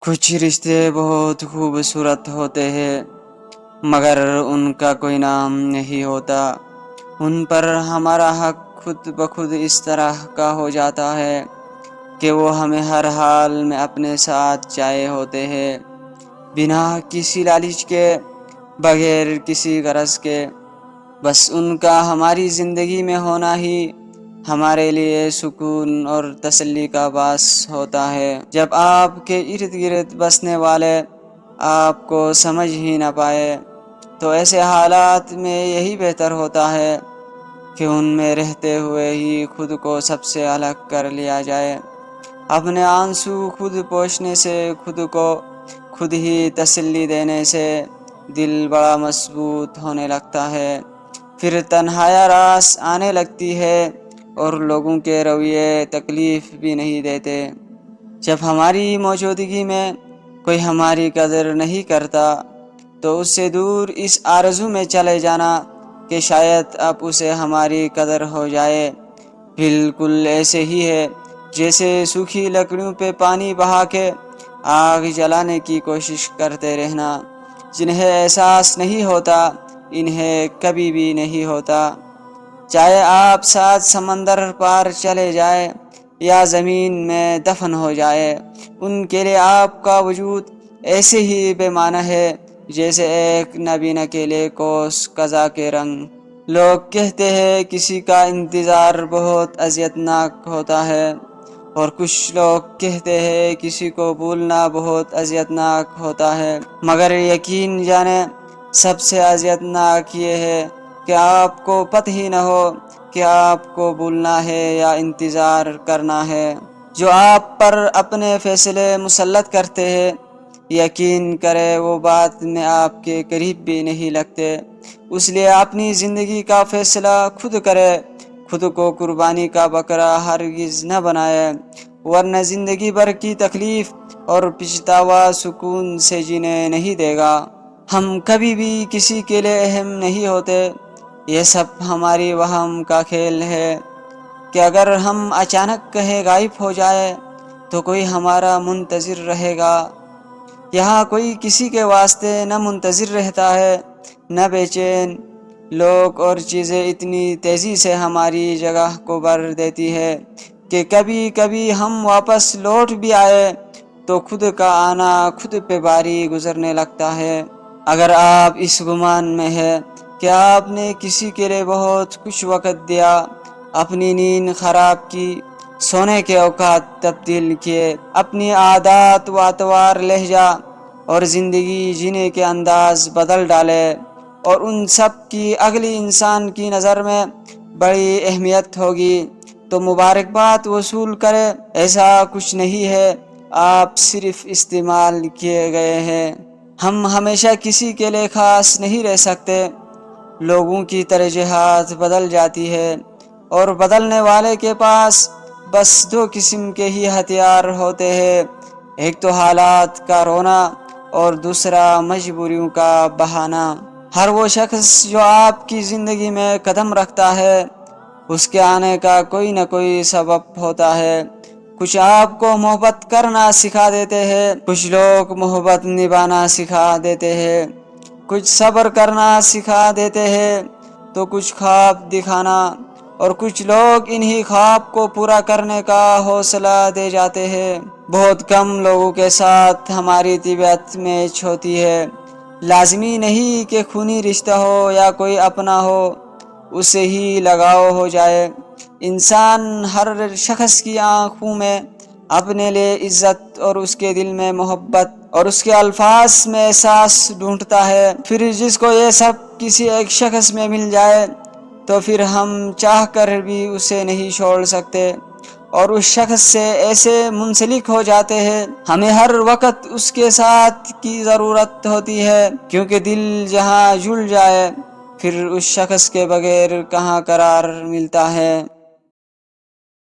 کچھ رشتے بہت خوبصورت ہوتے ہیں مگر ان کا کوئی نام نہیں ہوتا، ان پر ہمارا حق خود بخود اس طرح کا ہو جاتا ہے کہ وہ ہمیں ہر حال میں اپنے ساتھ چاہے ہوتے ہیں، بنا کسی لالچ کے، بغیر کسی غرض کے۔ بس ان کا ہماری زندگی میں ہونا ہی ہمارے لیے سکون اور تسلی کا باعث ہوتا ہے۔ جب آپ کے ارد گرد بسنے والے آپ کو سمجھ ہی نہ پائے تو ایسے حالات میں یہی بہتر ہوتا ہے کہ ان میں رہتے ہوئے ہی خود کو سب سے الگ کر لیا جائے۔ اپنے آنسو خود پوچھنے سے، خود کو خود ہی تسلی دینے سے دل بڑا مضبوط ہونے لگتا ہے، پھر تنہائی راس آنے لگتی ہے اور لوگوں کے رویے تکلیف بھی نہیں دیتے۔ جب ہماری موجودگی میں کوئی ہماری قدر نہیں کرتا تو اس سے دور اس آرزو میں چلے جانا کہ شاید اب اسے ہماری قدر ہو جائے، بالکل ایسے ہی ہے جیسے سوکھی لکڑیوں پہ پانی بہا کے آگ جلانے کی کوشش کرتے رہنا، جنہیں احساس نہیں ہوتا انہیں کبھی بھی نہیں ہوتا۔ چاہے آپ ساتھ سمندر پار چلے جائیں یا زمین میں دفن ہو جائے، ان کے لیے آپ کا وجود ایسے ہی بے معنی ہے جیسے ایک نبین اکیلے کوس قضا کے رنگ۔ لوگ کہتے ہیں کسی کا انتظار بہت اذیت ناک ہوتا ہے، اور کچھ لوگ کہتے ہیں کسی کو بھولنا بہت اذیت ناک ہوتا ہے، مگر یقین جانیں سب سے اذیت ناک یہ ہے کہ آپ کو پتہ ہی نہ ہو کہ آپ کو بھولنا ہے یا انتظار کرنا ہے۔ جو آپ پر اپنے فیصلے مسلط کرتے ہیں، یقین کرے وہ بعد میں آپ کے قریب بھی نہیں لگتے، اس لیے اپنی زندگی کا فیصلہ خود کرے، خود کو قربانی کا بکرا ہرگز نہ بنائے، ورنہ زندگی بھر کی تکلیف اور پچھتاوا سکون سے جینے نہیں دے گا۔ ہم کبھی بھی کسی کے لیے اہم نہیں ہوتے، یہ سب ہماری وہم کا کھیل ہے کہ اگر ہم اچانک کہیں غائب ہو جائے تو کوئی ہمارا منتظر رہے گا۔ یہاں کوئی کسی کے واسطے نہ منتظر رہتا ہے نہ بے چین۔ لوگ اور چیزیں اتنی تیزی سے ہماری جگہ کو بھر دیتی ہے کہ کبھی کبھی ہم واپس لوٹ بھی آئے تو خود کا آنا خود پہ باری گزرنے لگتا ہے۔ اگر آپ اس گمان میں ہیں کہ آپ نے کسی کے لیے بہت کچھ وقت دیا، اپنی نیند خراب کی، سونے کے اوقات تبدیل کیے، اپنی عادات و اطوار، لہجہ اور زندگی جینے کے انداز بدل ڈالے، اور ان سب کی اگلی انسان کی نظر میں بڑی اہمیت ہوگی، تو مبارکباد وصول کرے۔ ایسا کچھ نہیں ہے، آپ صرف استعمال کیے گئے ہیں۔ ہم ہمیشہ کسی کے لیے خاص نہیں رہ سکتے، لوگوں کی ترجیحات بدل جاتی ہے، اور بدلنے والے کے پاس بس دو قسم کے ہی ہتھیار ہوتے ہیں، ایک تو حالات کا رونا اور دوسرا مجبوریوں کا بہانہ۔ ہر وہ شخص جو آپ کی زندگی میں قدم رکھتا ہے اس کے آنے کا کوئی نہ کوئی سبب ہوتا ہے۔ کچھ آپ کو محبت کرنا سکھا دیتے ہیں، کچھ لوگ محبت نبھانا سکھا دیتے ہیں، کچھ صبر کرنا سکھا دیتے ہیں تو کچھ خواب دکھانا، اور کچھ لوگ انہی خواب کو پورا کرنے کا حوصلہ دے جاتے ہیں۔ بہت کم لوگوں کے ساتھ ہماری طبیعت میچ ہوتی ہے، لازمی نہیں کہ خونی رشتہ ہو یا کوئی اپنا ہو اسے ہی لگاؤ ہو جائے۔ انسان ہر شخص کی آنکھوں میں اپنے لیے عزت اور اس کے دل میں محبت اور اس کے الفاظ میں احساس ڈھونڈتا ہے، پھر جس کو یہ سب کسی ایک شخص میں مل جائے تو پھر ہم چاہ کر بھی اسے نہیں چھوڑ سکتے، اور اس شخص سے ایسے منسلک ہو جاتے ہیں ہمیں ہر وقت اس کے ساتھ کی ضرورت ہوتی ہے، کیونکہ دل جہاں جل جائے پھر اس شخص کے بغیر کہاں قرار ملتا ہے۔